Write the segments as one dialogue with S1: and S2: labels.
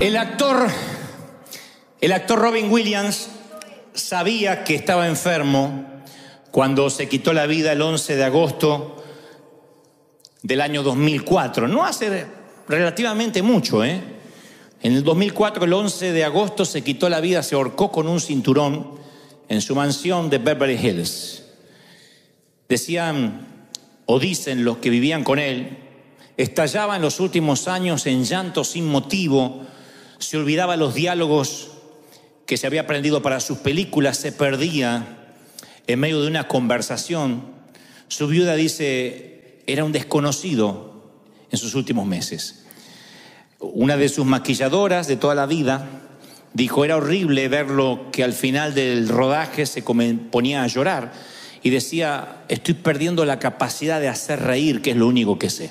S1: El actor Robin Williams sabía que estaba enfermo cuando se quitó la vida el 11 de agosto del año 2004. No hace relativamente mucho, ¿eh? En el 2004, el 11 de agosto, se quitó la vida, se ahorcó con un cinturón en su mansión de Beverly Hills. Decían, o dicen los que vivían con él, estallaba en los últimos años en llanto sin motivo, se olvidaba los diálogos que se había aprendido para sus películas, se perdía en medio de una conversación. Su viuda dice, era un desconocido en sus últimos meses. Una de sus maquilladoras de toda la vida dijo, era horrible verlo, que al final del rodaje se ponía a llorar y decía, estoy perdiendo la capacidad de hacer reír, que es lo único que sé.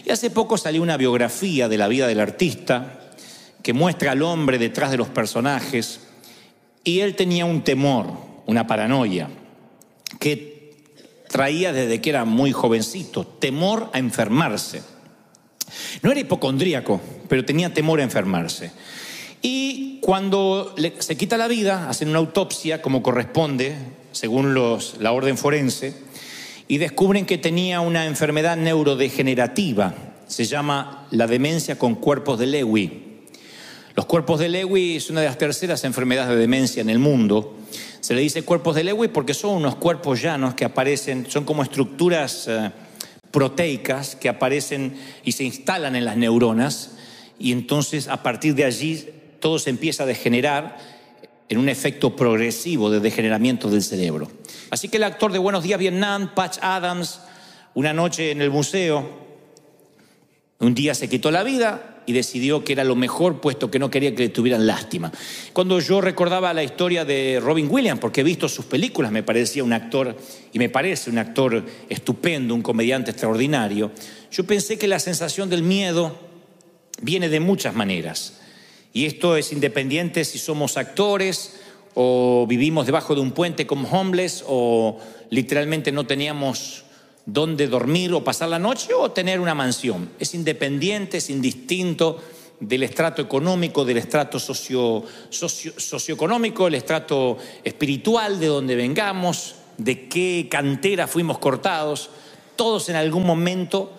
S1: Y hace poco salió una biografía de la vida del artista que muestra al hombre detrás de los personajes, y él tenía un temor, una paranoia, que traía desde que era muy jovencito, temor a enfermarse. No era hipocondríaco, pero tenía temor a enfermarse. Y cuando se quita la vida, hacen una autopsia como corresponde, según la orden forense, y descubren que tenía una enfermedad neurodegenerativa. Se llama la demencia con cuerpos de Lewy. Los cuerpos de Lewy es una de las terceras enfermedades de demencia en el mundo. Se le dice cuerpos de Lewy porque son unos cuerpos llanos que aparecen, son como estructuras proteicas que aparecen y se instalan en las neuronas, y entonces a partir de allí todo se empieza a degenerar en un efecto progresivo de degeneramiento del cerebro. Así que el actor de Buenos Días Vietnam, Patch Adams, una noche en el museo, un día se quitó la vida y decidió que era lo mejor, puesto que no quería que le tuvieran lástima. Cuando yo recordaba la historia de Robin Williams, porque he visto sus películas, me parecía un actor, y me parece un actor estupendo, un comediante extraordinario, yo pensé que la sensación del miedo viene de muchas maneras. Y esto es independiente si somos actores o vivimos debajo de un puente como homeless, o literalmente no teníamos dónde dormir o pasar la noche, o tener una mansión. Es independiente, es indistinto del estrato económico, del estrato socioeconómico, el estrato espiritual, de donde vengamos, de qué cantera fuimos cortados. Todos en algún momento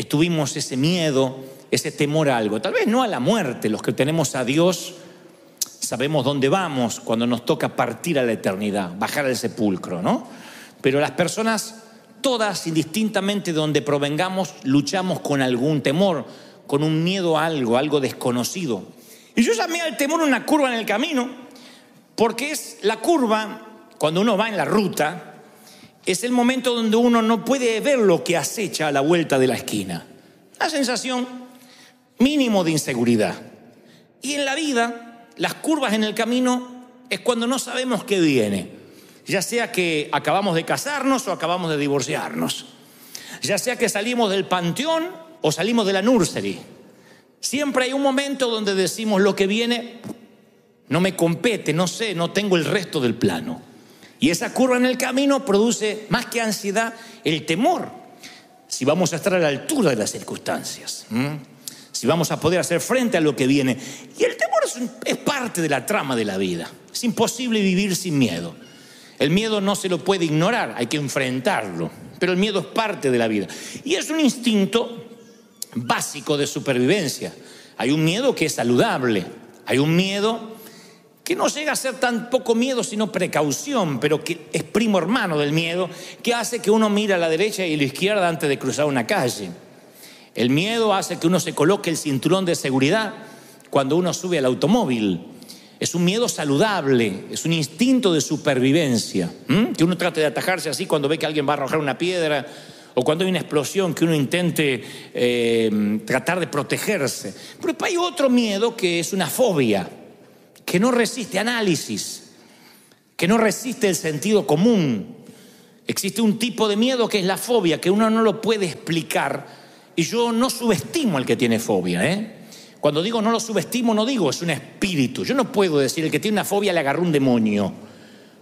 S1: tuvimos ese miedo, ese temor a algo. Tal vez no a la muerte. Los que tenemos a Dios sabemos dónde vamos cuando nos toca partir a la eternidad, bajar al sepulcro, ¿no? Pero las personas, todas, indistintamente de donde provengamos, luchamos con algún temor, con un miedo a algo desconocido. Y yo llamé al temor una curva en el camino, porque es la curva, cuando uno va en la ruta, es el momento donde uno no puede ver lo que acecha a la vuelta de la esquina. Una sensación mínimo de inseguridad. Y en la vida, las curvas en el camino es cuando no sabemos qué viene. Ya sea que acabamos de casarnos o acabamos de divorciarnos. Ya sea que salimos del panteón o salimos de la nursery. Siempre hay un momento donde decimos, lo que viene no me compete, no sé, no tengo el resto del plano. Y esa curva en el camino produce, más que ansiedad, el temor. Si vamos a estar a la altura de las circunstancias. Si vamos a poder hacer frente a lo que viene. Y el temor es parte de la trama de la vida. Es imposible vivir sin miedo. El miedo no se lo puede ignorar, hay que enfrentarlo. Pero el miedo es parte de la vida. Y es un instinto básico de supervivencia. Hay un miedo que es saludable. Hay un miedo que no llega a ser tan poco miedo, sino precaución, pero que es primo hermano del miedo, que hace que uno mire a la derecha y a la izquierda antes de cruzar una calle. El miedo hace que uno se coloque el cinturón de seguridad cuando uno sube al automóvil. Es un miedo saludable, es un instinto de supervivencia, que uno trate de atajarse así cuando ve que alguien va a arrojar una piedra, o cuando hay una explosión, que uno intente tratar de protegerse. Pero hay otro miedo que es una fobia, que no resiste análisis, que no resiste el sentido común. Existe un tipo de miedo que es la fobia, que uno no lo puede explicar, y yo no subestimo al que tiene fobia, Cuando digo no lo subestimo, no digo es un espíritu. Yo no puedo decir el que tiene una fobia le agarró un demonio,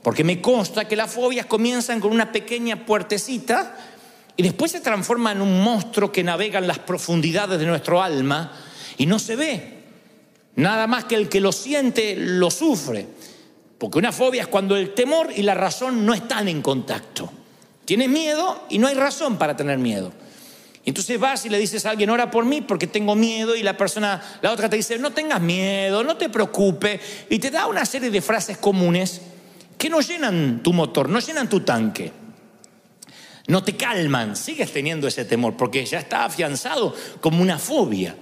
S1: porque me consta que las fobias comienzan con una pequeña puertecita y después se transforma en un monstruo que navega en las profundidades de nuestro alma y no se ve. Nada más que el que lo siente, lo sufre. Porque una fobia es cuando el temor y la razón no están en contacto. Tienes miedo y no hay razón para tener miedo. Entonces vas y le dices a alguien, ora por mí porque tengo miedo, y la otra te dice, no tengas miedo, no te preocupes, y te da una serie de frases comunes que no llenan tu motor, no llenan tu tanque, no te calman. Sigues teniendo ese temor porque ya está afianzado como una fobia.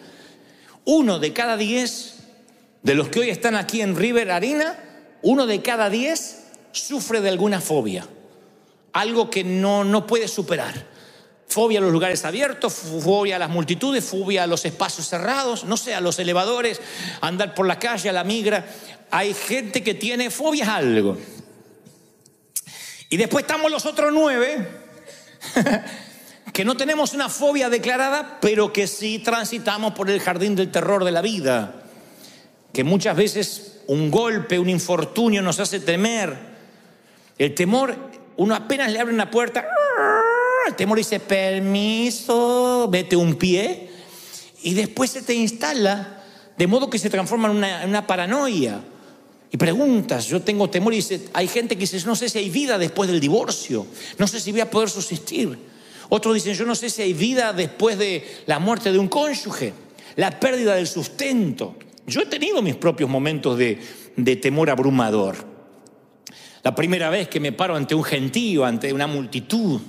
S1: 1 de cada 10 de los que hoy están aquí en River Arena, 1 de cada 10 sufre de alguna fobia, algo que no puede superar. Fobia a los lugares abiertos, fobia a las multitudes, fobia a los espacios cerrados, no sé, a los elevadores, a andar por la calle, a la migra. Hay gente que tiene fobias a algo. Y después estamos los otros 9 que no tenemos una fobia declarada, pero que sí transitamos por el jardín del terror de la vida. Que muchas veces un golpe, un infortunio nos hace temer. El temor, uno apenas le abre una puerta, el temor dice, permiso, vete un pie, y después se te instala, de modo que se transforma en una paranoia. Y preguntas, yo tengo temor, y dice, hay gente que dice, no sé si hay vida después del divorcio, no sé si voy a poder subsistir. Otros dicen, yo no sé si hay vida después de la muerte de un cónyuge, la pérdida del sustento. Yo he tenido mis propios momentos de temor abrumador. La primera vez que me paro ante un gentío, ante una multitud,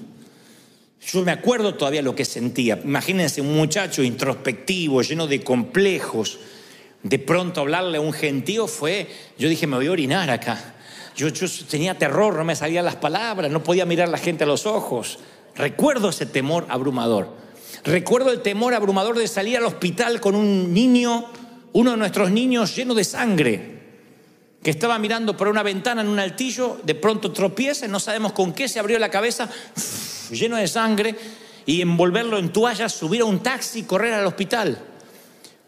S1: yo me acuerdo todavía lo que sentía. Imagínense un muchacho introspectivo, lleno de complejos. De pronto hablarle a un gentío yo dije, me voy a orinar acá. Yo tenía terror, no me salían las palabras, no podía mirar a la gente a los ojos. Recuerdo ese temor abrumador. Recuerdo el temor abrumador de salir al hospital con un niño, uno de nuestros niños lleno de sangre, que estaba mirando por una ventana en un altillo, de pronto tropieza, no sabemos con qué, se abrió la cabeza, lleno de sangre, y envolverlo en toallas, subir a un taxi y correr al hospital.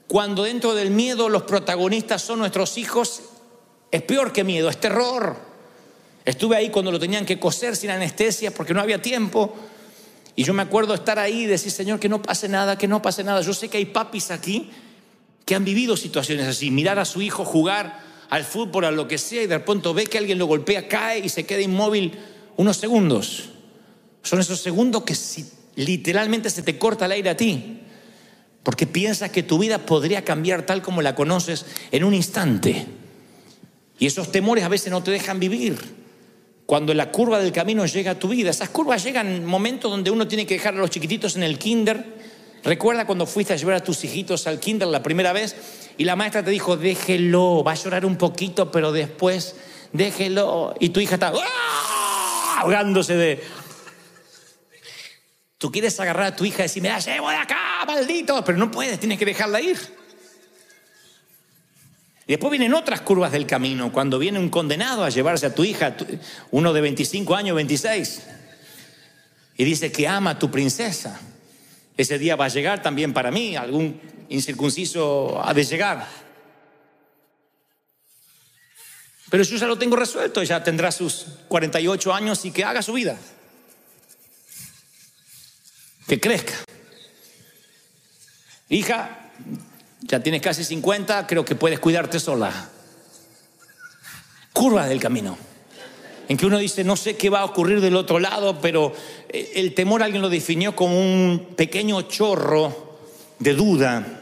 S1: Cuando dentro del miedo los protagonistas son nuestros hijos, es peor que miedo, es terror. Estuve ahí cuando lo tenían que coser sin anestesia porque no había tiempo, y yo me acuerdo estar ahí y decir, Señor, que no pase nada, que no pase nada. Yo sé que hay papis aquí que han vivido situaciones así, mirar a su hijo jugar al fútbol, a lo que sea, y de pronto ve que alguien lo golpea, cae y se queda inmóvil unos segundos. Son esos segundos que literalmente se te corta el aire a ti, porque piensas que tu vida podría cambiar tal como la conoces en un instante. Y esos temores a veces no te dejan vivir. Cuando la curva del camino llega a tu vida, esas curvas llegan en momentos donde uno tiene que dejar a los chiquititos en el kinder. Recuerda cuando fuiste a llevar a tus hijitos al kinder la primera vez y la maestra te dijo, déjelo, va a llorar un poquito, pero después déjelo. Y tu hija está ahogándose de... Tú quieres agarrar a tu hija y decir, me la llevo de acá, maldito, pero no puedes, tienes que dejarla ir. Y después vienen otras curvas del camino, cuando viene un condenado a llevarse a tu hija, uno de 25 años, 26, y dice que ama a tu princesa. Ese día va a llegar también para mí, algún incircunciso ha de llegar. Pero yo ya lo tengo resuelto, ya tendrá sus 48 años y que haga su vida. Que crezca. Hija, ya tienes casi 50, creo que puedes cuidarte sola. Curvas del camino, en que uno dice, no sé qué va a ocurrir del otro lado, pero el temor alguien lo definió como un pequeño chorro de duda,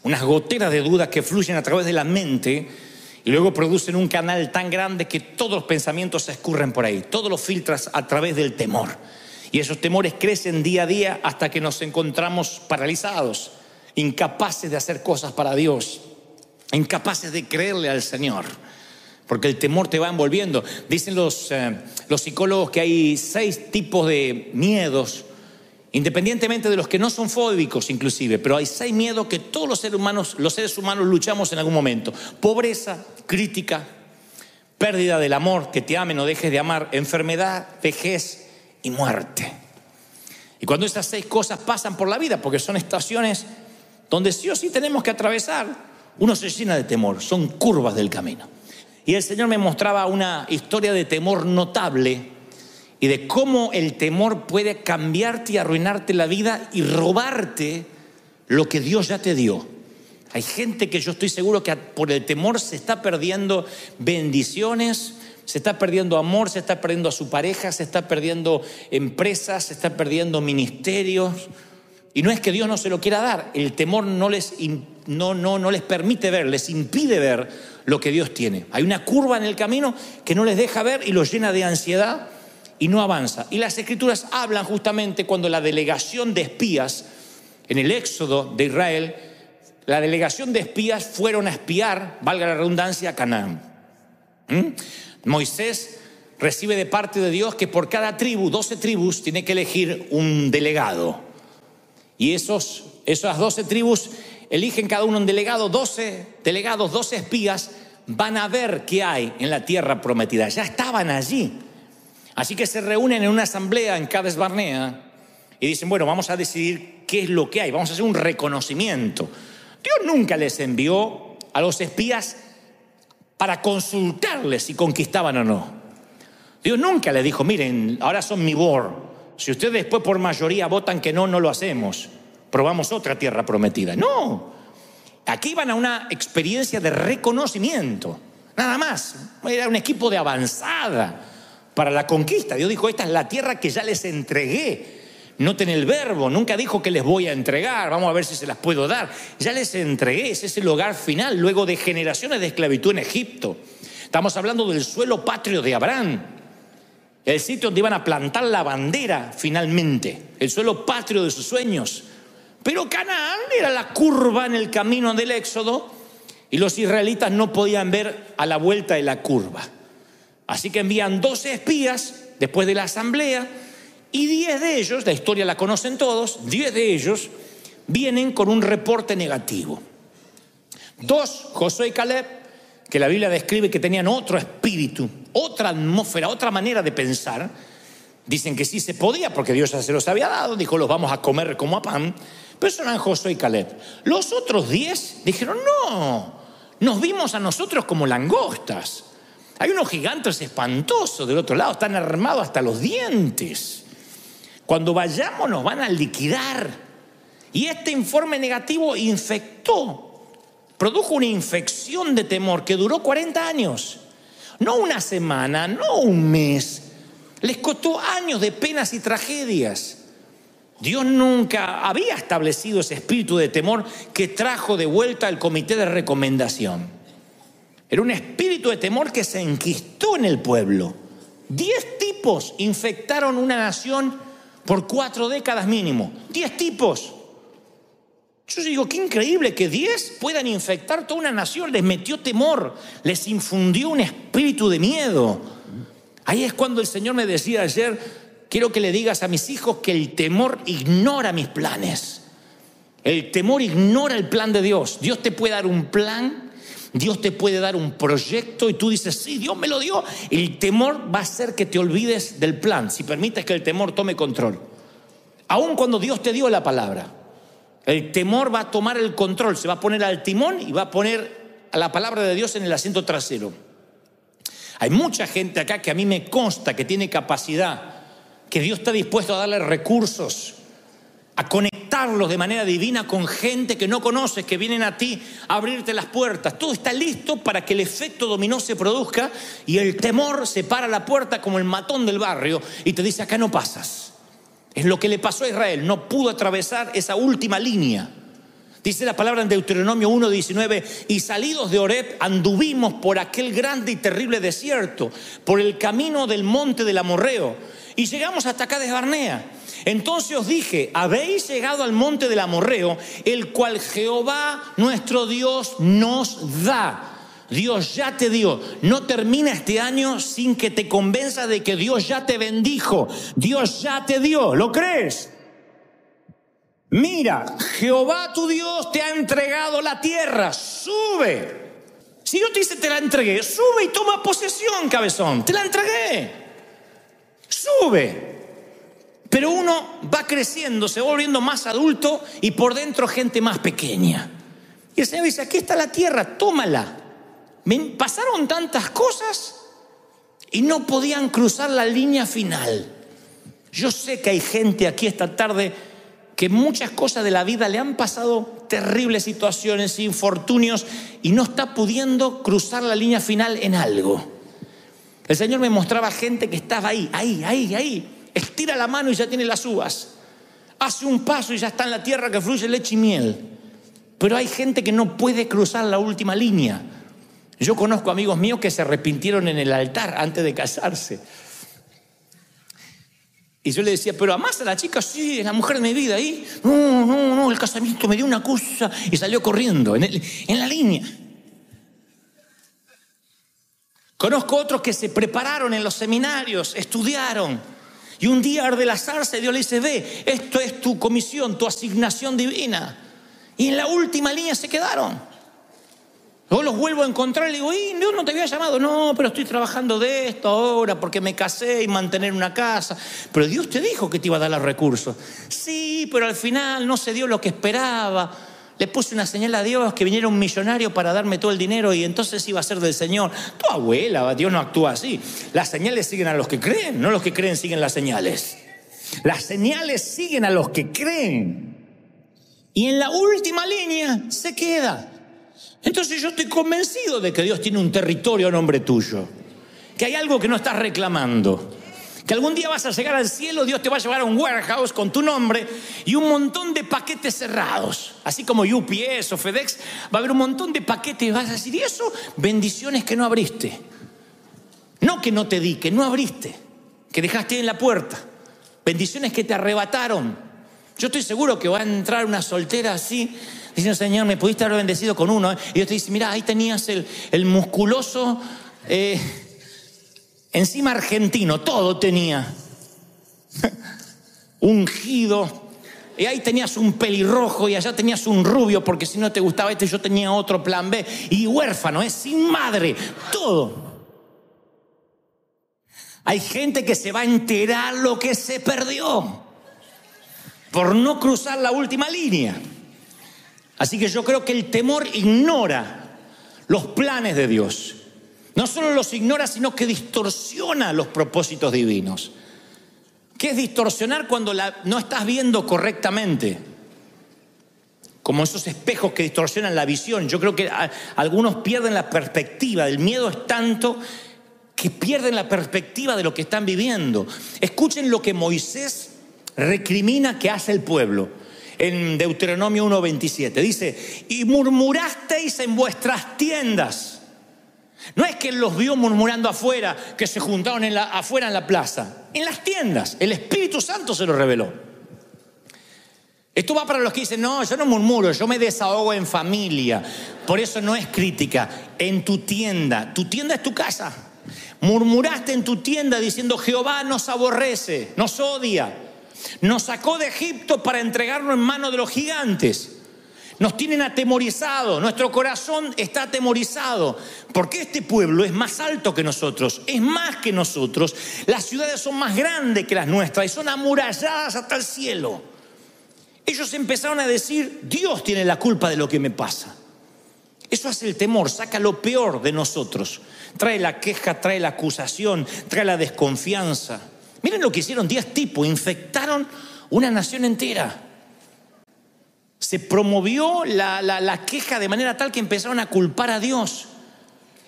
S1: unas goteras de duda que fluyen a través de la mente y luego producen un canal tan grande que todos los pensamientos se escurren por ahí, todos los filtras a través del temor. Y esos temores crecen día a día hasta que nos encontramos paralizados, incapaces de hacer cosas para Dios, incapaces de creerle al Señor, porque el temor te va envolviendo. Dicen los psicólogos que hay 6 tipos de miedos, independientemente de los que no son fóbicos inclusive, pero hay 6 miedos que todos los seres humanos luchamos en algún momento: pobreza, crítica, pérdida del amor, que te amen o dejes de amar, enfermedad, vejez y muerte. Y cuando esas 6 cosas pasan por la vida, porque son estaciones donde sí o sí tenemos que atravesar, uno se llena de temor, son curvas del camino. Y el Señor me mostraba una historia de temor notable y de cómo el temor puede cambiarte y arruinarte la vida y robarte lo que Dios ya te dio. Hay gente que yo estoy seguro que por el temor se está perdiendo bendiciones, se está perdiendo amor, se está perdiendo a su pareja, se está perdiendo empresas, se está perdiendo ministerios. Y no es que Dios no se lo quiera dar, el temor no les permite ver, les impide ver lo que Dios tiene. Hay una curva en el camino que no les deja ver y los llena de ansiedad y no avanza. Y las Escrituras hablan justamente cuando la delegación de espías, en el éxodo de Israel, la delegación de espías fueron a espiar, valga la redundancia, a Canaán. Moisés recibe de parte de Dios que por cada tribu, 12 tribus, tiene que elegir un delegado. Y esas 12 tribus eligen cada uno un delegado, 12 delegados, 12 espías, van a ver qué hay en la tierra prometida. Ya estaban allí. Así que se reúnen en una asamblea en Cades Barnea y dicen, bueno, vamos a decidir qué es lo que hay, vamos a hacer un reconocimiento. Dios nunca les envió a los espías para consultarles si conquistaban o no. Dios nunca les dijo, miren, ahora son mi board. Si ustedes después por mayoría votan que no, no lo hacemos. Probamos otra tierra prometida. No. Aquí van a una experiencia de reconocimiento. Nada más. Era un equipo de avanzada para la conquista. Dios dijo, esta es la tierra que ya les entregué. Noten el verbo. Nunca dijo que les voy a entregar. Vamos a ver si se las puedo dar. Ya les entregué. Ese es el hogar final luego de generaciones de esclavitud en Egipto. Estamos hablando del suelo patrio de Abraham. El sitio donde iban a plantar la bandera finalmente, el suelo patrio de sus sueños. Pero Canaán era la curva en el camino del éxodo y los israelitas no podían ver a la vuelta de la curva. Así que envían 12 espías después de la asamblea y 10 de ellos, la historia la conocen todos, 10 de ellos vienen con un reporte negativo. 2, Josué y Caleb, que la Biblia describe que tenían otro espíritu, otra atmósfera, otra manera de pensar. Dicen que sí se podía porque Dios ya se los había dado, dijo los vamos a comer como a pan, pero eso eran Josué y Caleb. Los otros 10 dijeron no, nos vimos a nosotros como langostas. Hay unos gigantes espantosos del otro lado, están armados hasta los dientes. Cuando vayamos nos van a liquidar. Y este informe negativo produjo una infección de temor que duró 40 años. No una semana, no un mes. Les costó años de penas y tragedias. Dios nunca había establecido ese espíritu de temor que trajo de vuelta el comité de recomendación. Era un espíritu de temor que se enquistó en el pueblo. 10 tipos infectaron una nación por 4 décadas mínimo. 10 tipos. Yo digo, qué increíble que 10 puedan infectar toda una nación. Les metió temor, les infundió un espíritu de miedo. Ahí es cuando el Señor me decía ayer, quiero que le digas a mis hijos que el temor ignora mis planes. El temor ignora el plan de Dios. Dios te puede dar un plan, Dios te puede dar un proyecto y tú dices, sí, Dios me lo dio. El temor va a hacer que te olvides del plan, si permites que el temor tome control. Aun cuando Dios te dio la palabra, el temor va a tomar el control, se va a poner al timón y va a poner a la palabra de Dios en el asiento trasero. Hay mucha gente acá que a mí me consta que tiene capacidad, que Dios está dispuesto a darle recursos, a conectarlos de manera divina con gente que no conoces, que vienen a ti a abrirte las puertas. Todo está listo para que el efecto dominó se produzca y el temor se para la puerta como el matón del barrio y te dice, acá no pasas. Es lo que le pasó a Israel, no pudo atravesar esa última línea. Dice la palabra en Deuteronomio 1:19, y salidos de Horeb anduvimos por aquel grande y terrible desierto, por el camino del monte del Amorreo, y llegamos hasta Cades Barnea. Entonces os dije, habéis llegado al monte del Amorreo, el cual Jehová nuestro Dios nos da. Dios ya te dio. No termina este año sin que te convenza de que Dios ya te bendijo. Dios ya te dio. ¿Lo crees? Mira, Jehová tu Dios te ha entregado la tierra. Sube. Si yo te dice te la entregué, sube y toma posesión, cabezón. Te la entregué. Sube. Pero uno va creciendo, se va volviendo más adulto y por dentro gente más pequeña. Y el Señor dice, aquí está la tierra, tómala. Pasaron tantas cosas y no podían cruzar la línea final. Yo sé que hay gente aquí esta tarde que muchas cosas de la vida le han pasado terribles situaciones, infortunios, y no está pudiendo cruzar la línea final en algo. El Señor me mostraba gente que estaba ahí. Estira la mano y ya tiene las uvas. Hace un paso y ya está en la tierra que fluye leche y miel. Pero hay gente que no puede cruzar la última línea. Yo conozco amigos míos que se arrepintieron en el altar antes de casarse. Y yo le decía, ¿pero amás a la chica? Sí, es la mujer de mi vida. ¿Y? No, el casamiento me dio una cosa. Y salió corriendo en la línea. Conozco otros que se prepararon en los seminarios, estudiaron. Y un día arde la zarza y Dios le dice, ve, esto es tu comisión, tu asignación divina. Y en la última línea se quedaron. Luego los vuelvo a encontrar y le digo, Dios no te había llamado. No, pero estoy trabajando de esto ahora porque me casé y mantener una casa. Pero Dios te dijo que te iba a dar los recursos. Sí, pero al final no se dio lo que esperaba. Le puse una señal a Dios que viniera un millonario para darme todo el dinero y entonces iba a ser del Señor. Tu abuela, Dios no actúa así. Las señales siguen a los que creen, no los que creen siguen las señales. Las señales siguen a los que creen. Y en la última línea se queda. Entonces yo estoy convencido de que Dios tiene un territorio a nombre tuyo, que hay algo que no estás reclamando, que algún día vas a llegar al cielo, Dios te va a llevar a un warehouse con tu nombre y un montón de paquetes cerrados, así como UPS o FedEx, va a haber un montón de paquetes y vas a decir, ¿y eso? Bendiciones que no abriste, no que no te di, que no abriste, que dejaste en la puerta, bendiciones que te arrebataron. Yo estoy seguro que va a entrar una soltera así, diciendo, Señor, me pudiste haber bendecido con uno. Y Dios te dice, mira, ahí tenías el musculoso, encima argentino, todo tenía. Ungido. Y ahí tenías un pelirrojo y allá tenías un rubio, porque si no te gustaba este, yo tenía otro plan B. Y huérfano, sin madre, todo. Hay gente que se va a enterar lo que se perdió por no cruzar la última línea. Así que yo creo que el temor ignora los planes de Dios. No solo los ignora, sino que distorsiona los propósitos divinos. ¿Qué es distorsionar cuando no estás viendo correctamente? Como esos espejos que distorsionan la visión. Yo creo que algunos pierden la perspectiva. El miedo es tanto que pierden la perspectiva de lo que están viviendo. Escuchen lo que Moisés recrimina que hace el pueblo. En Deuteronomio 1:27 dice, y murmurasteis en vuestras tiendas. No es que él los vio murmurando afuera, que se juntaron afuera en la plaza. En las tiendas, el Espíritu Santo se lo reveló. Esto va para los que dicen, no, yo no murmuro, yo me desahogo en familia. Por eso no es crítica. En tu tienda es tu casa. Murmuraste en tu tienda diciendo, Jehová nos aborrece, nos odia. Nos sacó de Egipto para entregarnos en manos de los gigantes. Nos tienen atemorizados, nuestro corazón está atemorizado, porque este pueblo es más alto que nosotros, es más que nosotros. Las ciudades son más grandes que las nuestras y son amuralladas hasta el cielo. Ellos empezaron a decir, Dios tiene la culpa de lo que me pasa. Eso hace el temor, saca lo peor de nosotros. Trae la queja, trae la acusación, trae la desconfianza. Miren lo que hicieron 10 tipos, infectaron una nación entera. Se promovió la queja de manera tal que empezaron a culpar a Dios.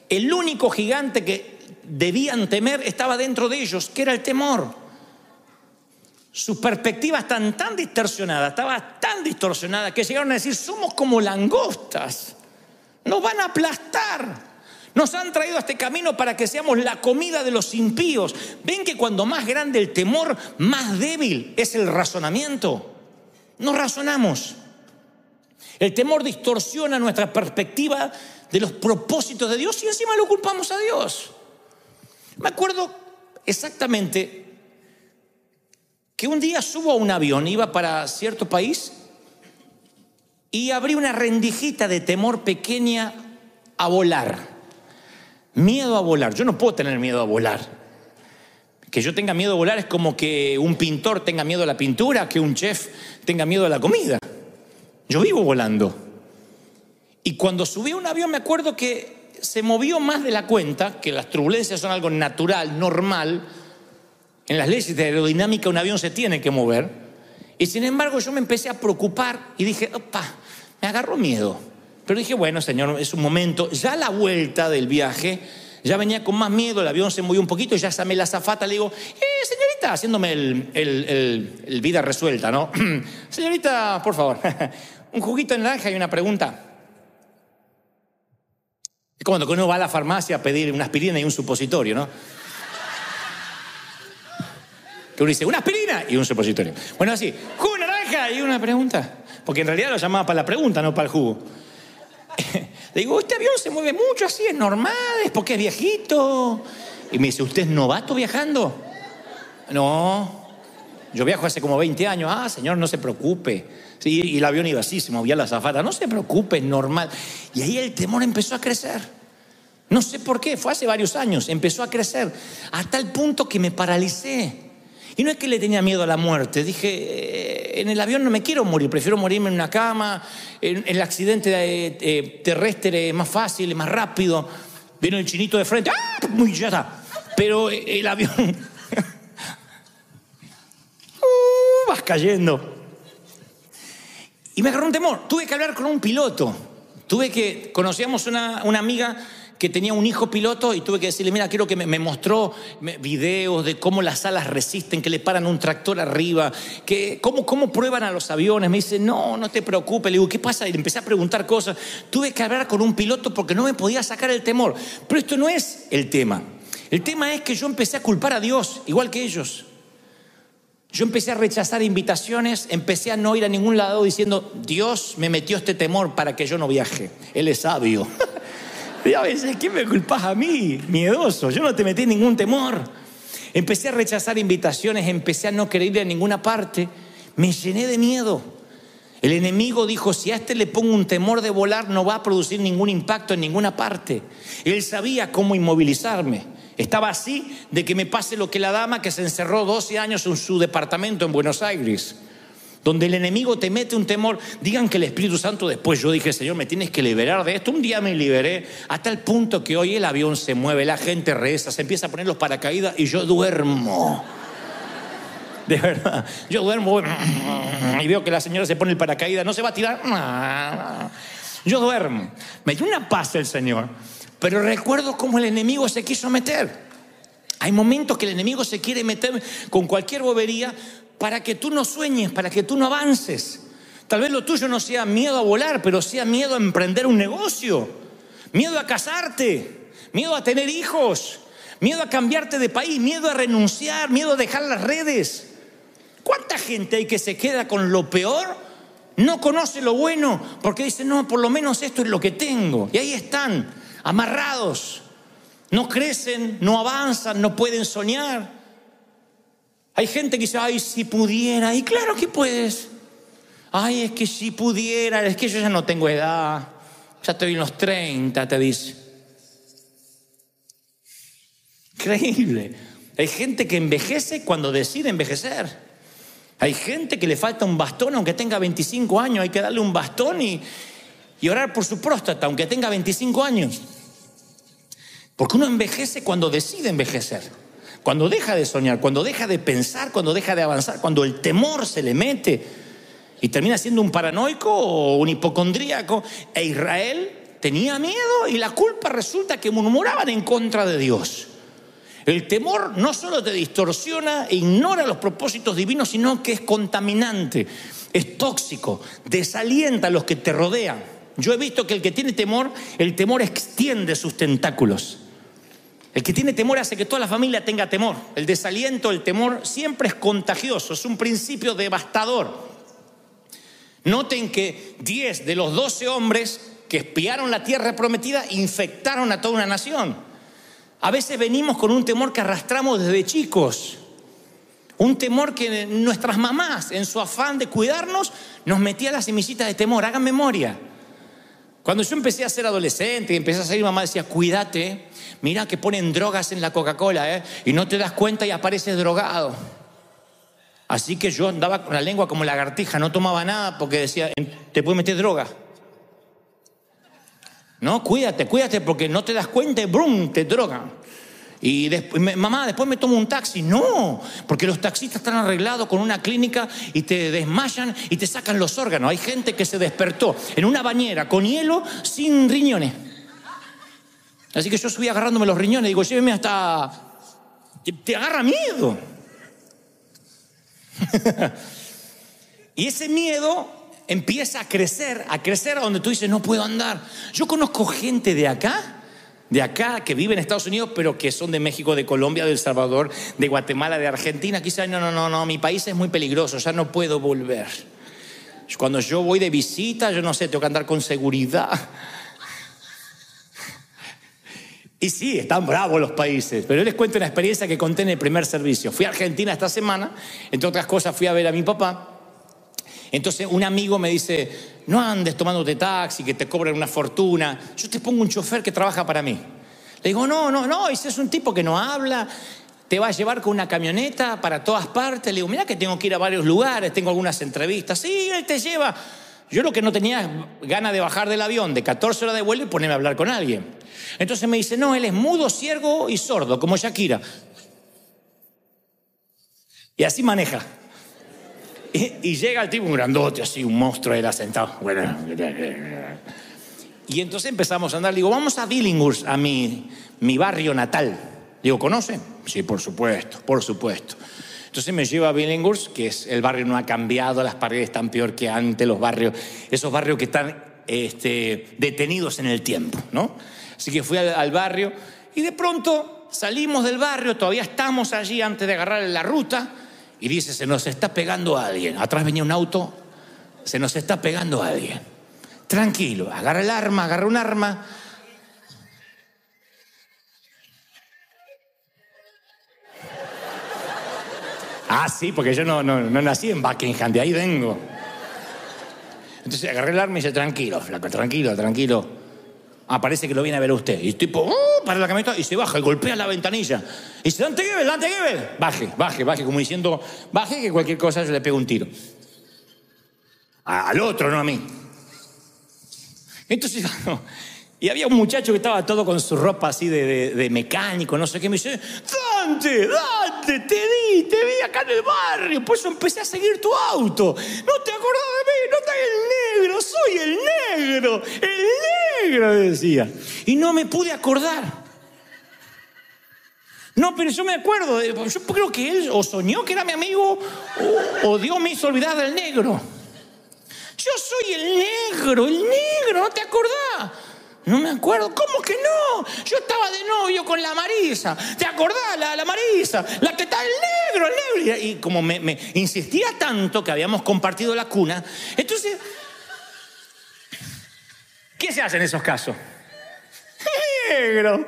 S1: El único gigante que debían temer estaba dentro de ellos, que era el temor. Sus perspectivas estaba tan distorsionada que llegaron a decir, somos como langostas, nos van a aplastar. Nos han traído a este camino para que seamos la comida de los impíos. ¿Ven que cuando más grande el temor, más débil es el razonamiento? No razonamos. El temor distorsiona nuestra perspectiva de los propósitos de Dios y encima lo culpamos a Dios. Me acuerdo exactamente que un día subo a un avión, iba para cierto país y abrí una rendijita de temor pequeña a volar. Miedo a volar. Yo no puedo tener miedo a volar. Que yo tenga miedo a volar es como que un pintor tenga miedo a la pintura, que un chef tenga miedo a la comida. Yo vivo volando. Y cuando subí a un avión me acuerdo que se movió más de la cuenta, que las turbulencias son algo natural, normal. En las leyes de aerodinámica un avión se tiene que mover. Y sin embargo yo me empecé a preocupar y dije, opa, me agarró miedo. Pero dije, bueno, Señor, es un momento. Ya a la vuelta del viaje, ya venía con más miedo, el avión se movió un poquito y ya llamé a la azafata, le digo, señorita, haciéndome el vida resuelta, ¿no? Señorita, por favor, un juguito de naranja y una pregunta. Es como cuando uno va a la farmacia a pedir una aspirina y un supositorio, ¿no? Que uno dice, una aspirina y un supositorio. Bueno, así, jugo de naranja y una pregunta. Porque en realidad lo llamaba para la pregunta, no para el jugo. Le digo, este avión se mueve mucho así, es normal, es porque es viejito. Y me dice, ¿usted es novato viajando? No, yo viajo hace como 20 años. Ah, señor, no se preocupe. Sí, y el avión iba así, se movía la azafata. No se preocupe, es normal. Y ahí el temor empezó a crecer. No sé por qué, fue hace varios años, empezó a crecer. Hasta el punto que me paralicé. Y no es que le tenía miedo a la muerte. Dije, en el avión no me quiero morir, prefiero morirme en una cama. En el accidente terrestre es más fácil, es más rápido. Viene el chinito de frente, ¡ah! Muy ya está. Pero el avión vas cayendo. Y me agarró un temor. Tuve que hablar con un piloto. Conocíamos una amiga que tenía un hijo piloto y tuve que decirle, mira, quiero que me mostró videos de cómo las alas resisten, que le paran un tractor arriba, que cómo prueban a los aviones. Me dice, no te preocupes. Le digo, ¿qué pasa? Y le empecé a preguntar cosas. Tuve que hablar con un piloto porque no me podía sacar el temor. Pero esto no es el tema. El tema es que yo empecé a culpar a Dios, igual que ellos. Yo empecé a rechazar invitaciones, empecé a no ir a ningún lado diciendo, Dios me metió este temor para que yo no viaje. Él es sabio. Y a veces, ¿qué me culpas a mí? Miedoso, yo no te metí ningún temor. Empecé a rechazar invitaciones, empecé a no querer ir a ninguna parte. Me llené de miedo. El enemigo dijo, si a este le pongo un temor de volar, no va a producir ningún impacto en ninguna parte. Él sabía cómo inmovilizarme. Estaba así de que me pase lo que la dama que se encerró 12 años en su departamento en Buenos Aires, donde el enemigo te mete un temor. Digan que el Espíritu Santo después, yo dije, Señor, me tienes que liberar de esto. Un día me liberé, hasta el punto que hoy el avión se mueve, la gente reza, se empieza a poner los paracaídas y yo duermo. De verdad, yo duermo y veo que la señora se pone el paracaídas, no se va a tirar. Yo duermo. Me dio una paz el Señor, pero recuerdo cómo el enemigo se quiso meter. Hay momentos que el enemigo se quiere meter con cualquier bobería para que tú no sueñes, para que tú no avances. Tal vez lo tuyo no sea miedo a volar, pero sea miedo a emprender un negocio, miedo a casarte, miedo a tener hijos, miedo a cambiarte de país, miedo a renunciar, miedo a dejar las redes. ¿Cuánta gente hay que se queda con lo peor? No conoce lo bueno porque dice, no, por lo menos esto es lo que tengo. Y ahí están, amarrados. No crecen, no avanzan, no pueden soñar. Hay gente que dice, ay, si pudiera. Y claro que puedes. Ay, es que si pudiera, es que yo ya no tengo edad. Ya estoy en los 30, te dice. Increíble. Hay gente que envejece cuando decide envejecer. Hay gente que le falta un bastón aunque tenga 25 años. Hay que darle un bastón y orar por su próstata aunque tenga 25 años. Porque uno envejece cuando decide envejecer. Cuando deja de soñar, cuando deja de pensar, cuando deja de avanzar, cuando el temor se le mete y termina siendo un paranoico o un hipocondríaco. E Israel tenía miedo y la culpa resulta que murmuraban en contra de Dios. El temor no solo te distorsiona e ignora los propósitos divinos, sino que es contaminante, es tóxico, desalienta a los que te rodean. Yo he visto que el que tiene temor, el temor extiende sus tentáculos. El que tiene temor hace que toda la familia tenga temor. El desaliento, el temor siempre es contagioso, es un principio devastador. Noten que 10 de los 12 hombres que espiaron la tierra prometida infectaron a toda una nación. A veces venimos con un temor que arrastramos desde chicos. Un temor que nuestras mamás, en su afán de cuidarnos, nos metía las semillitas de temor. Hagan memoria. Cuando yo empecé a ser adolescente y empecé a salir, mamá decía, cuídate, mira que ponen drogas en la Coca-Cola, y no te das cuenta y apareces drogado. Así que yo andaba con la lengua como lagartija, no tomaba nada porque decía, te puede meter droga. No, cuídate porque no te das cuenta y ¡brum!, te drogan. Y después, mamá, después me tomo un taxi. No, porque los taxistas están arreglados con una clínica y te desmayan y te sacan los órganos. Hay gente que se despertó en una bañera con hielo sin riñones. Así que yo subí agarrándome los riñones y digo, lléveme hasta... Te agarra miedo. Y ese miedo empieza a crecer a donde tú dices, no puedo andar. Yo conozco gente de acá, que vive en Estados Unidos, pero que son de México, de Colombia, de El Salvador, de Guatemala, de Argentina. Quizás no, mi país es muy peligroso, ya no puedo volver. Cuando yo voy de visita, yo no sé, tengo que andar con seguridad. Y sí, están bravos los países, pero yo les cuento una experiencia que conté en el primer servicio. Fui a Argentina esta semana, entre otras cosas fui a ver a mi papá. Entonces un amigo me dice, no andes tomándote taxi, que te cobran una fortuna. Yo te pongo un chofer que trabaja para mí. Le digo, no, ese es un tipo que no habla, te va a llevar con una camioneta para todas partes. Le digo, mira que tengo que ir a varios lugares, tengo algunas entrevistas. Sí, él te lleva. Yo lo que no tenía ganas de bajar del avión de 14 horas de vuelo y ponerme a hablar con alguien. Entonces me dice, no, él es mudo, ciego y sordo, como Shakira. Y así maneja. Y llega el tipo, un grandote, así, un monstruo, era sentado. Y entonces empezamos a andar. Le digo, vamos a Billinghurst, a mi barrio natal. Digo, ¿conoce? Sí, por supuesto. Entonces me lleva a Billinghurst, que es el barrio no ha cambiado, las paredes están peor que antes, los barrios, esos barrios que están detenidos en el tiempo, ¿no? Así que fui al barrio y de pronto salimos del barrio, todavía estamos allí antes de agarrar la ruta. Y dice, se nos está pegando a alguien. Atrás venía un auto, se nos está pegando a alguien. Tranquilo, agarra un arma. Ah, sí, porque yo no nací en Buckingham, de ahí vengo. Entonces agarré el arma y dice, tranquilo, flaco, tranquilo. Ah, parece que lo viene a ver usted. Y el tipo, para la camioneta y se baja y golpea la ventanilla. Y dice, Dante Gebel. Baje, como diciendo, baje que cualquier cosa yo le pego un tiro. Al otro, no a mí. Entonces, y había un muchacho que estaba todo con su ropa así de mecánico, no sé qué, me dice, Dante, te vi acá en el barrio, por eso empecé a seguir tu auto. No te acordás de mí, no estás el negro, soy el negro, decía. Y no me pude acordar. No, pero yo me acuerdo, yo creo que él o soñó que era mi amigo o Dios me hizo olvidar del negro. Yo soy el negro, ¿no te acordás? No me acuerdo. ¿Cómo que no? Yo estaba de novio con la Marisa. ¿Te acordás? La Marisa. La que está el negro. Y como me insistía tanto que habíamos compartido la cuna, entonces, ¿qué se hace en esos casos? Negro.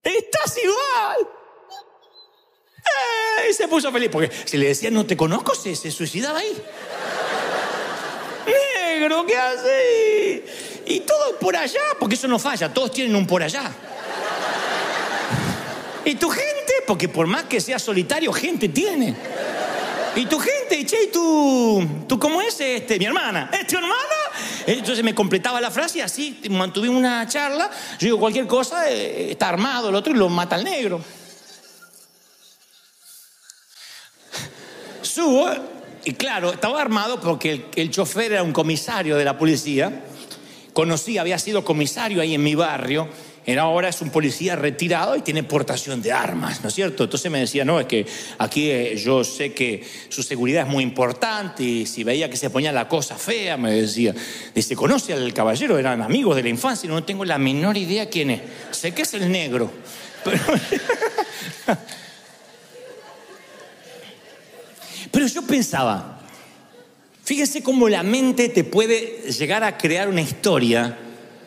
S1: Estás igual. Y se puso feliz, porque si le decían no te conozco, se suicidaba ahí. Negro, ¿qué haces? Y todo por allá, porque eso no falla, todos tienen un por allá. Y tu gente, porque por más que sea solitario, gente tiene. Y tu gente, che, ¿y tú cómo es? Mi hermana. ¿Es tu hermana? Entonces me completaba la frase y así mantuvimos una charla. Yo digo, cualquier cosa, está armado el otro y lo mata al negro. Subo, y claro, estaba armado porque el chofer era un comisario de la policía. Había sido comisario ahí en mi barrio. Ahora es un policía retirado y tiene portación de armas, ¿no es cierto? Entonces me decía, no, es que aquí yo sé que su seguridad es muy importante y si veía que se ponía la cosa fea, me decía. Dice, ¿conoce al caballero? Eran amigos de la infancia y no tengo la menor idea quién es. Sé que es el negro. Pero yo pensaba, fíjense cómo la mente te puede llegar a crear una historia.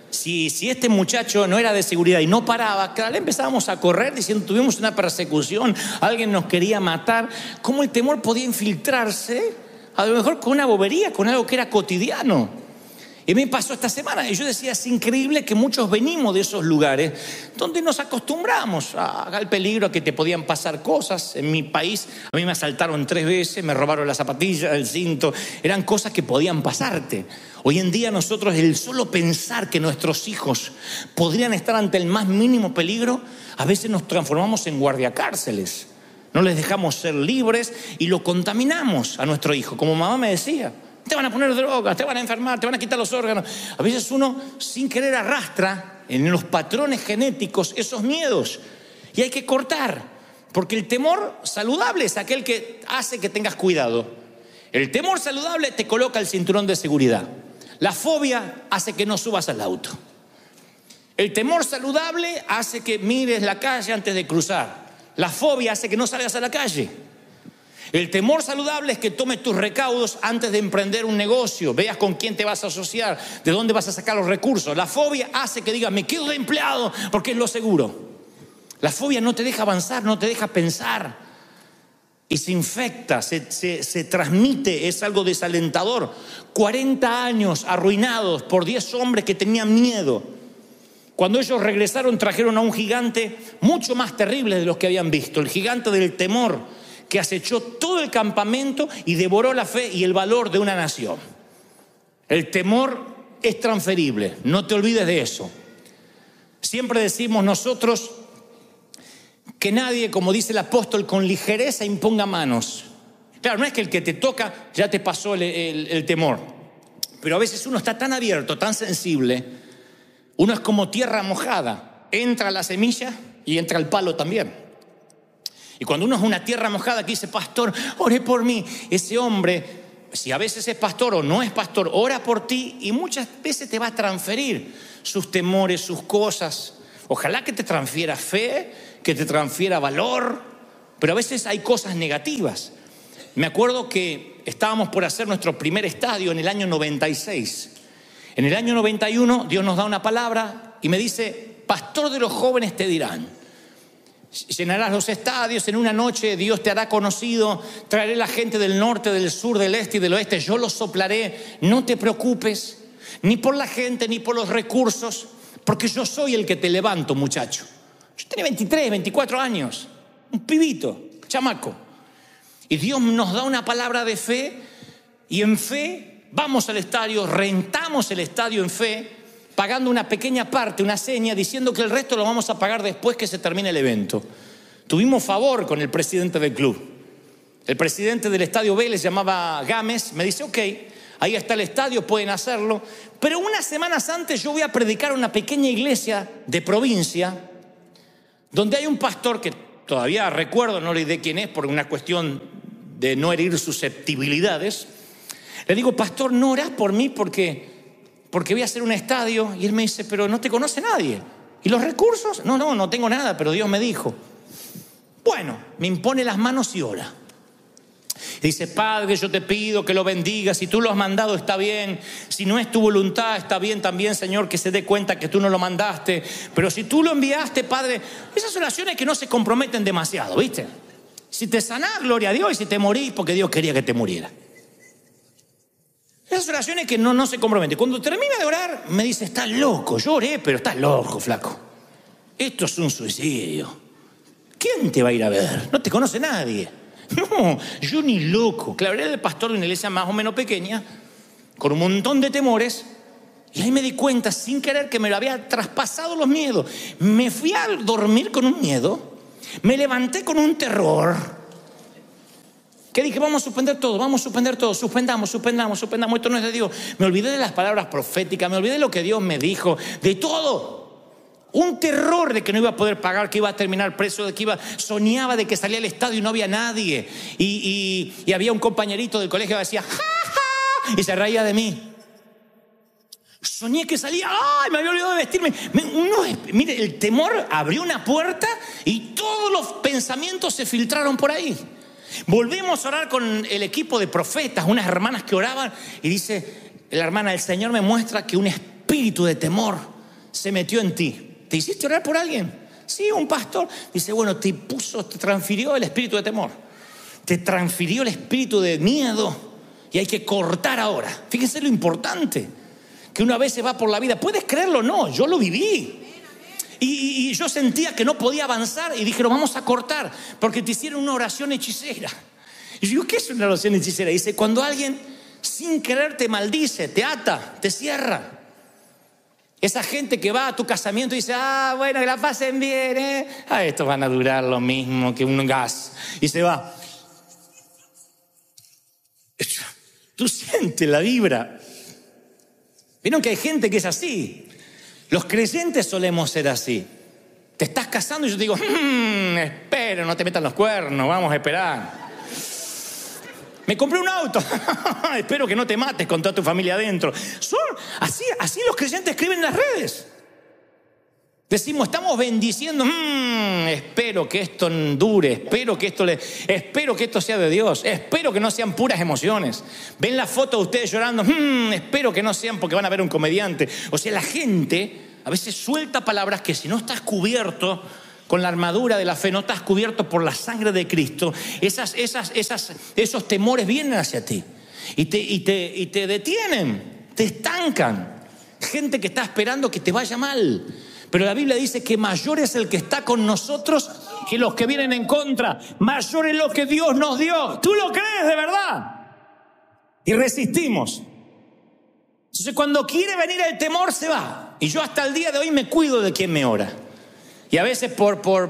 S1: Si este muchacho no era de seguridad y no paraba, cada vez empezábamos a correr diciendo tuvimos una persecución, alguien nos quería matar. ¿Cómo el temor podía infiltrarse? A lo mejor con una bobería, con algo que era cotidiano. Y me pasó esta semana, y yo decía, es increíble que muchos venimos de esos lugares donde nos acostumbramos al peligro, a que te podían pasar cosas. En mi país a mí me asaltaron 3 veces, me robaron las zapatillas, el cinto, eran cosas que podían pasarte. Hoy en día nosotros, el solo pensar que nuestros hijos podrían estar ante el más mínimo peligro, a veces nos transformamos en guardiacárceles. No les dejamos ser libres y lo contaminamos a nuestro hijo. Como mamá me decía, te van a poner drogas, te van a enfermar, te van a quitar los órganos. A veces uno sin querer arrastra en los patrones genéticos esos miedos. Y hay que cortar, porque el temor saludable es aquel que hace que tengas cuidado. El temor saludable te coloca el cinturón de seguridad. La fobia hace que no subas al auto. El temor saludable hace que mires la calle antes de cruzar. La fobia hace que no salgas a la calle. El temor saludable es que tomes tus recaudos antes de emprender un negocio, veas con quién te vas a asociar, de dónde vas a sacar los recursos. La fobia hace que digas, me quedo de empleado porque es lo seguro. La fobia no te deja avanzar, no te deja pensar. Y se infecta, se transmite, es algo desalentador. 40 años arruinados por 10 hombres que tenían miedo. Cuando ellos regresaron, trajeron a un gigante mucho más terrible de los que habían visto. El gigante del temor, que acechó todo el campamento y devoró la fe y el valor de una nación. El temor es transferible, no te olvides de eso. Siempre decimos nosotros que nadie, como dice el apóstol, con ligereza imponga manos. Claro, no es que el que te toca ya te pasó el temor, pero a veces uno está tan abierto, tan sensible, uno es como tierra mojada, entra la semilla y entra el palo también. Y cuando uno es una tierra mojada que dice, pastor, ore por mí, ese hombre, si a veces es pastor o no es pastor, ora por ti y muchas veces te va a transferir sus temores, sus cosas. Ojalá que te transfiera fe, que te transfiera valor, pero a veces hay cosas negativas. Me acuerdo que estábamos por hacer nuestro primer estadio en el año 96. En el año 91 Dios nos da una palabra y me dice, pastor de los jóvenes te dirán. Llenarás los estadios, en una noche Dios te hará conocido, traeré la gente del norte, del sur, del este y del oeste, yo los soplaré, no te preocupes, ni por la gente, ni por los recursos, porque yo soy el que te levanto, muchacho. Yo tenía 23, 24 años, un pibito, chamaco. Y Dios nos da una palabra de fe, y en fe vamos al estadio, rentamos el estadio en fe, pagando una pequeña parte, una seña, diciendo que el resto lo vamos a pagar después que se termine el evento. Tuvimos favor con el presidente del club. El presidente del estadio Vélez, llamaba Gámez, me dice, ok, ahí está el estadio, pueden hacerlo. Pero unas semanas antes yo voy a predicar en una pequeña iglesia de provincia, donde hay un pastor que todavía recuerdo, no le diré quién es por una cuestión de no herir susceptibilidades. Le digo, pastor, ¿no orás por mí porque voy a hacer un estadio? Y él me dice, pero no te conoce nadie. ¿Y los recursos? No tengo nada, pero Dios me dijo. Bueno, me impone las manos y ora. Y dice, Padre, yo te pido que lo bendigas. Si tú lo has mandado, está bien. Si no es tu voluntad, está bien también, Señor, que se dé cuenta que tú no lo mandaste. Pero si tú lo enviaste, Padre, esas oraciones que no se comprometen demasiado, ¿viste? Si te sanás, gloria a Dios. Y si te morís, porque Dios quería que te muriera. Esas oraciones que no se comprometen. Cuando termina de orar, me dice, estás loco. Yo oré, pero estás loco, flaco. Esto es un suicidio. ¿Quién te va a ir a ver? No te conoce nadie. No, yo ni loco. Claro, era el pastor de una iglesia más o menos pequeña, con un montón de temores. Y ahí me di cuenta, sin querer, que me lo había traspasado los miedos. Me fui a dormir con un miedo. Me levanté con un terror. Que dije, vamos a suspender todo, suspendamos, esto no es de Dios. Me olvidé de las palabras proféticas, me olvidé de lo que Dios me dijo, de todo. Un terror de que no iba a poder pagar, que iba a terminar preso, de que soñaba de que salía al estadio y no había nadie. Y había un compañerito del colegio que decía, ¡ja, ja! Y se reía de mí. Soñé que salía, ¡ay! Me había olvidado de vestirme. Mire, el temor abrió una puerta y todos los pensamientos se filtraron por ahí. Volvimos a orar con el equipo de profetas, unas hermanas que oraban, y dice la hermana, el Señor me muestra que un espíritu de temor se metió en ti. ¿Te hiciste orar por alguien? Sí, un pastor. Dice, bueno, te transfirió el espíritu de temor, te transfirió el espíritu de miedo, y hay que cortar ahora. Fíjense lo importante. que uno a veces va por la vida. ¿Puedes creerlo o no? Yo lo viví. Y yo sentía que no podía avanzar y dije, lo vamos a cortar porque te hicieron una oración hechicera. Y yo digo, ¿qué es una oración hechicera? Dice, cuando alguien sin querer te maldice, te ata, te cierra. Esa gente que va a tu casamiento y dice, bueno, que la pasen bien, estos van a durar lo mismo que un gas. Y se va. Tú sientes la vibra. Vieron que hay gente que es así. Los creyentes solemos ser así. Te estás casando y yo te digo, espera, no te metan los cuernos, vamos a esperar. Me compré un auto, espero que no te mates con toda tu familia adentro. Así los creyentes escriben en las redes. Decimos, estamos bendiciendo, espero que esto dure, espero que esto sea de Dios, espero que no sean puras emociones. Ven la foto de ustedes llorando, espero que no sean porque van a ver un comediante. O sea, la gente a veces suelta palabras que si no estás cubierto con la armadura de la fe, no estás cubierto por la sangre de Cristo, esos temores vienen hacia ti y te detienen, te estancan. Gente que está esperando que te vaya mal. Pero la Biblia dice que mayor es el que está con nosotros que los que vienen en contra. Mayor es lo que Dios nos dio. ¿Tú lo crees de verdad? Y resistimos. Entonces cuando quiere venir el temor se va. Y yo hasta el día de hoy me cuido de quien me ora. Y a veces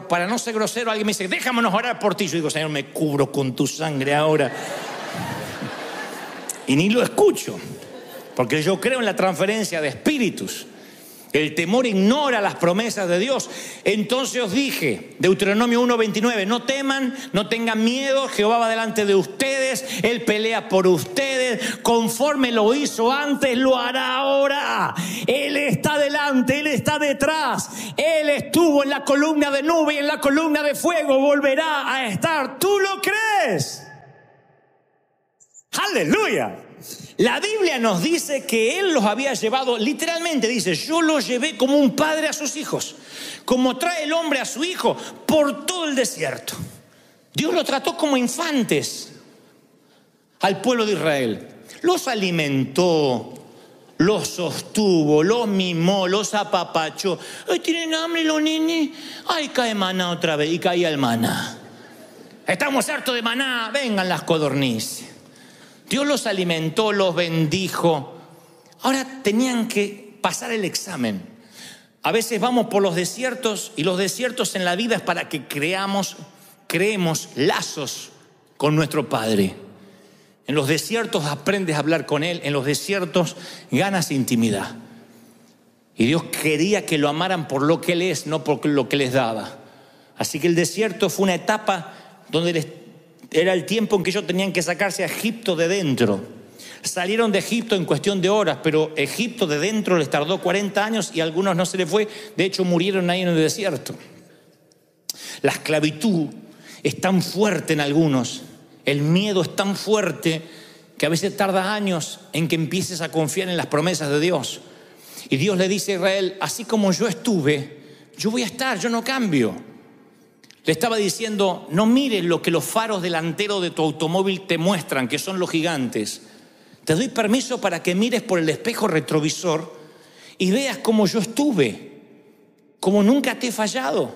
S1: para no ser grosero alguien me dice, déjamonos orar por ti. Yo digo, Señor, me cubro con tu sangre ahora. Y ni lo escucho. Porque yo creo en la transferencia de espíritus. El temor ignora las promesas de Dios. Entonces os dije, Deuteronomio 1:29, no teman, no tengan miedo, Jehová va delante de ustedes, Él pelea por ustedes, conforme lo hizo antes, lo hará ahora. Él está delante, Él está detrás, Él estuvo en la columna de nube y en la columna de fuego, volverá a estar. ¿Tú lo crees? ¡Aleluya! La Biblia nos dice que Él los había llevado, literalmente dice, yo los llevé como un padre a sus hijos, como trae el hombre a su hijo por todo el desierto. Dios los trató como infantes al pueblo de Israel. Los alimentó, los sostuvo, los mimó, los apapachó. Ay, ¿tienen hambre los nenes? Ay, cae maná otra vez. Y caía el maná. Estamos hartos de maná, vengan las codornices. Dios los alimentó, los bendijo. Ahora tenían que pasar el examen. A veces vamos por los desiertos y los desiertos en la vida es para que creemos lazos con nuestro Padre. En los desiertos aprendes a hablar con Él, en los desiertos ganas intimidad. Y Dios quería que lo amaran por lo que Él es, no por lo que les daba. Así que el desierto fue una etapa donde era el tiempo en que ellos tenían que sacarse a Egipto de dentro. Salieron de Egipto en cuestión de horas, pero Egipto de dentro les tardó 40 años y a algunos no se les fue. De hecho, murieron ahí en el desierto. La esclavitud es tan fuerte en algunos, el miedo es tan fuerte que a veces tarda años en que empieces a confiar en las promesas de Dios. Y Dios le dice a Israel, así como yo estuve, yo voy a estar, yo no cambio. Le estaba diciendo, no mires lo que los faros delanteros de tu automóvil te muestran, que son los gigantes. Te doy permiso para que mires por el espejo retrovisor y veas cómo yo estuve, como nunca te he fallado.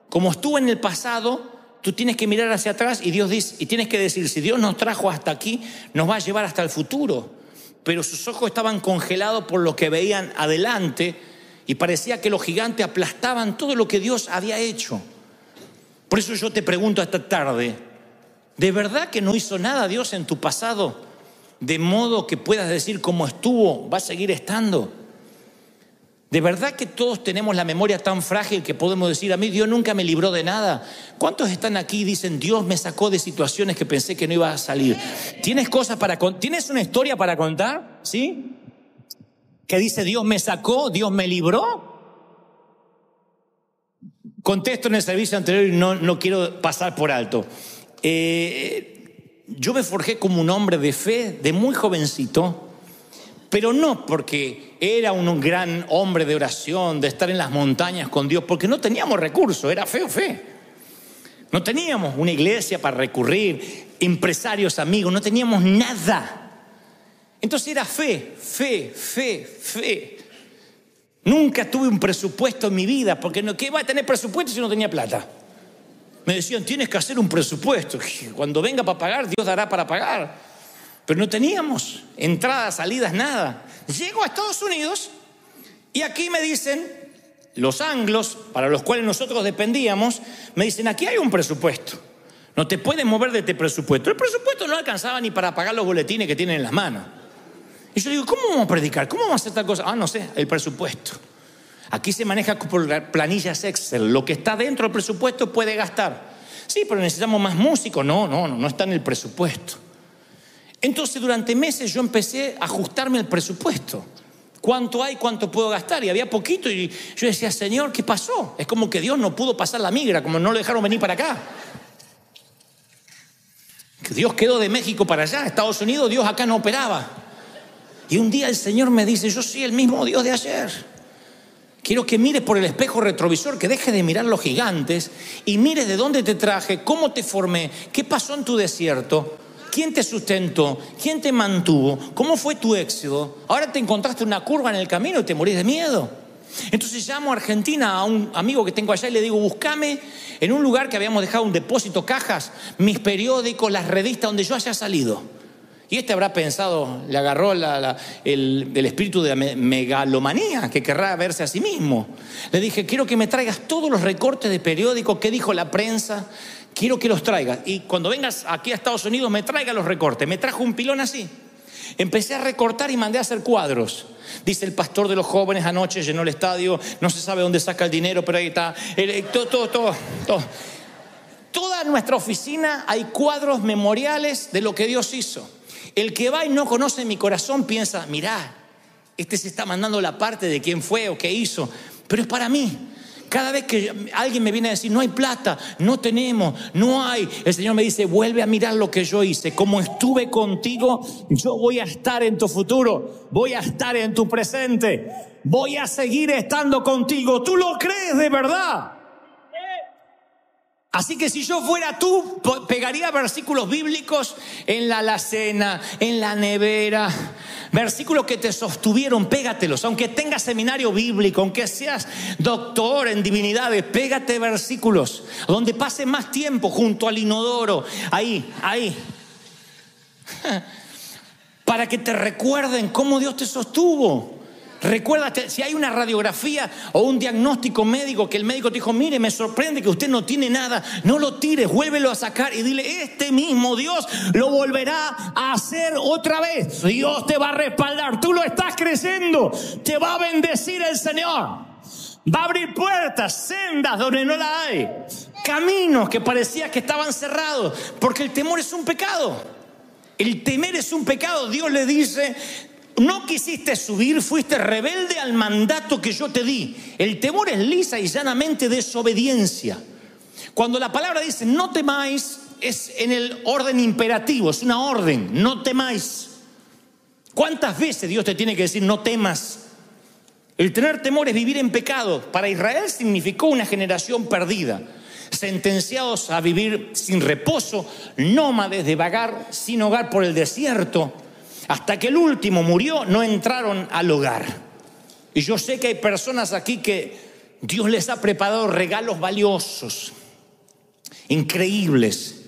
S1: Como estuve en el pasado, tú tienes que mirar hacia atrás y Dios dice, y tienes que decir, si Dios nos trajo hasta aquí, nos va a llevar hasta el futuro. Pero sus ojos estaban congelados por lo que veían adelante y parecía que los gigantes aplastaban todo lo que Dios había hecho. Por eso yo te pregunto esta tarde, ¿de verdad que no hizo nada Dios en tu pasado? De modo que puedas decir cómo estuvo, va a seguir estando. ¿De verdad que todos tenemos la memoria tan frágil que podemos decir, a mí Dios nunca me libró de nada? ¿Cuántos están aquí y dicen, Dios me sacó de situaciones que pensé que no iba a salir? ¿Tienes ¿Tienes una historia para contar? ¿Sí? Que dice, Dios me sacó, Dios me libró. Contesto en el servicio anterior y no quiero pasar por alto. Yo me forjé como un hombre de fe de muy jovencito, pero no porque era un gran hombre de oración, de estar en las montañas con Dios, porque no teníamos recursos, era fe. No teníamos una iglesia para recurrir, empresarios, amigos, no teníamos nada. Entonces era fe, fe, fe, fe. Nunca tuve un presupuesto en mi vida, porque ¿qué va a tener presupuesto si no tenía plata? Me decían, tienes que hacer un presupuesto. Cuando venga para pagar, Dios dará para pagar. Pero no teníamos entradas, salidas, nada. Llego a Estados Unidos y aquí me dicen, los anglos, para los cuales nosotros dependíamos, me dicen, aquí hay un presupuesto. No te puedes mover de este presupuesto. El presupuesto no alcanzaba ni para pagar los boletines que tienen en las manos. Y yo digo, ¿cómo vamos a predicar? ¿Cómo vamos a hacer tal cosa? No sé, el presupuesto. Aquí se maneja por planillas Excel. Lo que está dentro del presupuesto puede gastar. Sí, pero necesitamos más músicos. No está en el presupuesto. Entonces, durante meses yo empecé a ajustarme el presupuesto. ¿Cuánto hay? ¿Cuánto puedo gastar? Y había poquito y yo decía, Señor, ¿qué pasó? Es como que Dios no pudo pasar la migra, como no lo dejaron venir para acá. Que Dios quedó de México para allá, Estados Unidos, Dios acá no operaba. Y un día el Señor me dice, yo soy el mismo Dios de ayer. Quiero que mires por el espejo retrovisor, que dejes de mirar los gigantes y mires de dónde te traje, cómo te formé, qué pasó en tu desierto, quién te sustentó, quién te mantuvo, cómo fue tu éxodo. Ahora te encontraste una curva en el camino y te morís de miedo. Entonces llamo a Argentina a un amigo que tengo allá y le digo, búscame en un lugar que habíamos dejado un depósito, cajas, mis periódicos, las revistas donde yo haya salido. Y este habrá pensado, le agarró el espíritu de megalomanía, que querrá verse a sí mismo. Le dije, quiero que me traigas todos los recortes de periódicos, qué dijo la prensa, quiero que los traigas. Y cuando vengas aquí a Estados Unidos, me traiga los recortes. Me trajo un pilón así. Empecé a recortar y mandé a hacer cuadros. Dice el pastor de los jóvenes anoche, llenó el estadio, no se sabe dónde saca el dinero, pero ahí está. Todo. Toda nuestra oficina hay cuadros memoriales de lo que Dios hizo. El que va y no conoce mi corazón piensa, mirá, este se está mandando la parte de quién fue o qué hizo, pero es para mí. Cada vez que alguien me viene a decir, no hay plata, no tenemos, no hay, el Señor me dice, vuelve a mirar lo que yo hice. Como estuve contigo, yo voy a estar en tu futuro, voy a estar en tu presente, voy a seguir estando contigo. ¿Tú lo crees de verdad? Así que si yo fuera tú, pegaría versículos bíblicos en la alacena, en la nevera, versículos que te sostuvieron, pégatelos. Aunque tengas seminario bíblico, aunque seas doctor en divinidades, pégate versículos donde pase más tiempo, junto al inodoro, ahí. Para que te recuerden cómo Dios te sostuvo. Recuérdate, si hay una radiografía o un diagnóstico médico que el médico te dijo, mire, me sorprende que usted no tiene nada, no lo tires, vuélvelo a sacar y dile, este mismo Dios lo volverá a hacer otra vez. Dios te va a respaldar, tú lo estás creyendo, te va a bendecir el Señor. Va a abrir puertas, sendas donde no la hay, caminos que parecía que estaban cerrados, porque el temor es un pecado. El temer es un pecado. Dios le dice, no quisiste subir, fuiste rebelde al mandato que yo te di. El temor es lisa y llanamente desobediencia. Cuando la palabra dice no temáis, es en el orden imperativo, es una orden, no temáis. ¿Cuántas veces Dios te tiene que decir no temas? El tener temor es vivir en pecado. Para Israel significó una generación perdida, sentenciados a vivir sin reposo, nómades de vagar sin hogar por el desierto. Hasta que el último murió, no entraron al hogar. Y yo sé que hay personas aquí que Dios les ha preparado regalos valiosos, increíbles.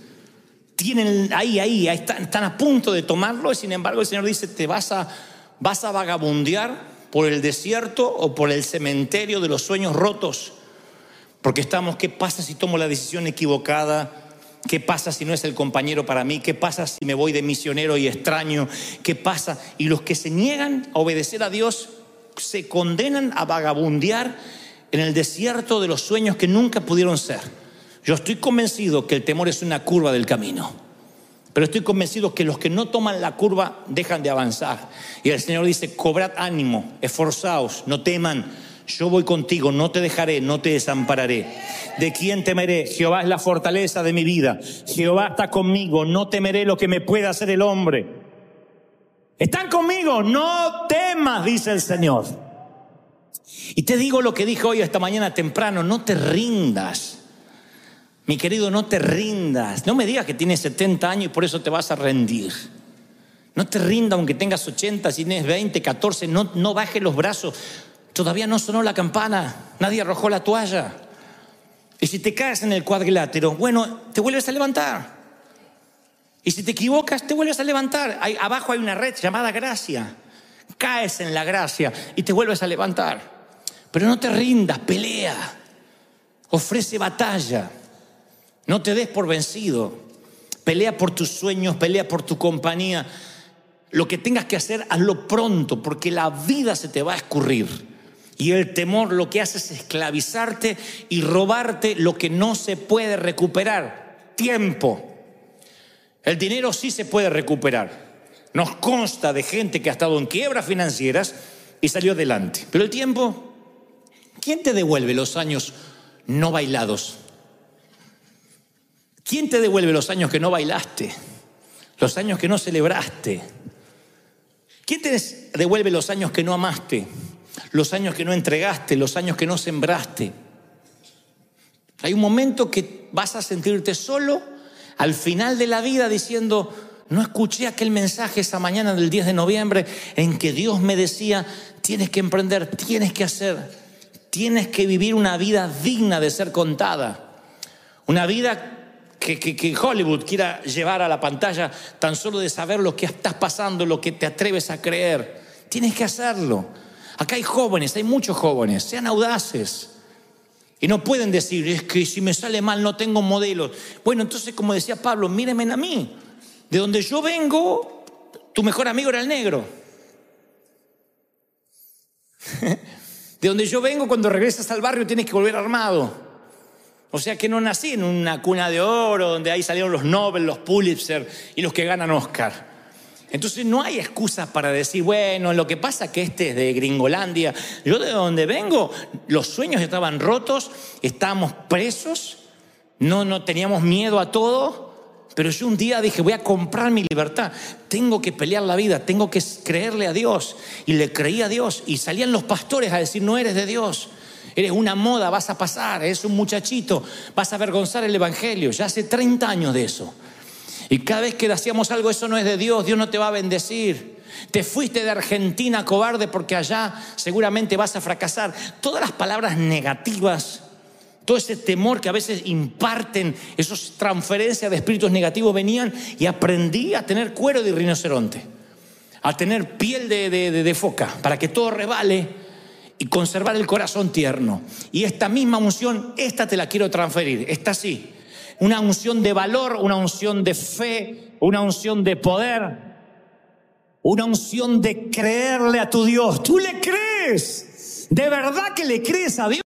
S1: Tienen ahí están a punto de tomarlo y sin embargo el Señor dice, te vas a vagabundear por el desierto o por el cementerio de los sueños rotos. Porque estamos, ¿qué pasa si tomo la decisión equivocada? ¿Qué pasa si no es el compañero para mí? ¿Qué pasa si me voy de misionero y extraño? ¿Qué pasa? Y los que se niegan a obedecer a Dios se condenan a vagabundear en el desierto de los sueños que nunca pudieron ser. Yo estoy convencido que el temor es una curva del camino, pero estoy convencido que los que no toman la curva dejan de avanzar. Y el Señor dice, cobrad ánimo, esforzaos, no teman. Yo voy contigo, no te dejaré, no te desampararé. ¿De quién temeré? Jehová es la fortaleza de mi vida. Jehová está conmigo, no temeré lo que me pueda hacer el hombre. ¿Están conmigo? No temas, dice el Señor. Y te digo lo que dije hoy esta mañana temprano, no te rindas. Mi querido, no te rindas. No me digas que tienes 70 años y por eso te vas a rendir. No te rinda aunque tengas 80, si tienes 20, 14, no bajes los brazos. Todavía no sonó la campana, nadie arrojó la toalla. Y si te caes en el cuadrilátero, bueno, te vuelves a levantar. Y si te equivocas, te vuelves a levantar. Abajo hay una red llamada gracia. Caes en la gracia y te vuelves a levantar. Pero no te rindas, pelea. Ofrece batalla. No te des por vencido. Pelea por tus sueños, pelea por tu compañía. Lo que tengas que hacer, hazlo pronto, porque la vida se te va a escurrir. Y el temor lo que hace es esclavizarte y robarte lo que no se puede recuperar. Tiempo. El dinero sí se puede recuperar. Nos consta de gente que ha estado en quiebras financieras y salió adelante. Pero el tiempo, ¿quién te devuelve los años no bailados? ¿Quién te devuelve los años que no bailaste? Los años que no celebraste. ¿Quién te devuelve los años que no amaste? Los años que no entregaste, los años que no sembraste. Hay un momento que vas a sentirte solo al final de la vida diciendo: no escuché aquel mensaje esa mañana del 10 de noviembre en que Dios me decía: tienes que emprender, tienes que hacer, tienes que vivir una vida digna de ser contada. Una vida que Hollywood quiera llevar a la pantalla tan solo de saber lo que estás pasando, lo que te atreves a creer. Tienes que hacerlo. Acá hay jóvenes, hay muchos jóvenes, sean audaces. Y no pueden decir: es que si me sale mal no tengo modelos. Bueno, entonces, como decía Pablo, mírenme a mí. De donde yo vengo, tu mejor amigo era el negro. De donde yo vengo, cuando regresas al barrio tienes que volver armado. O sea que no nací en una cuna de oro donde ahí salieron los Nobel, los Pulitzer y los que ganan Oscar. Entonces no hay excusas para decir: bueno, lo que pasa es que este es de Gringolandia. Yo de donde vengo, los sueños estaban rotos, estábamos presos, no teníamos miedo a todo. Pero yo un día dije: voy a comprar mi libertad, tengo que pelear la vida, tengo que creerle a Dios. Y le creí a Dios. Y salían los pastores a decir: no eres de Dios, eres una moda, vas a pasar, eres un muchachito, vas a avergonzar el evangelio. Ya hace 30 años de eso. Y cada vez que hacíamos algo: eso no es de Dios, Dios no te va a bendecir. Te fuiste de Argentina, cobarde, porque allá seguramente vas a fracasar. Todas las palabras negativas, todo ese temor que a veces imparten, esas transferencias de espíritus negativos venían. Y aprendí a tener cuero de rinoceronte, a tener piel de foca, para que todo rebale y conservar el corazón tierno. Y esta misma unción, esta te la quiero transferir, esta sí. Una unción de valor, una unción de fe, una unción de poder, una unción de creerle a tu Dios. ¿Tú le crees? ¿De verdad que le crees a Dios?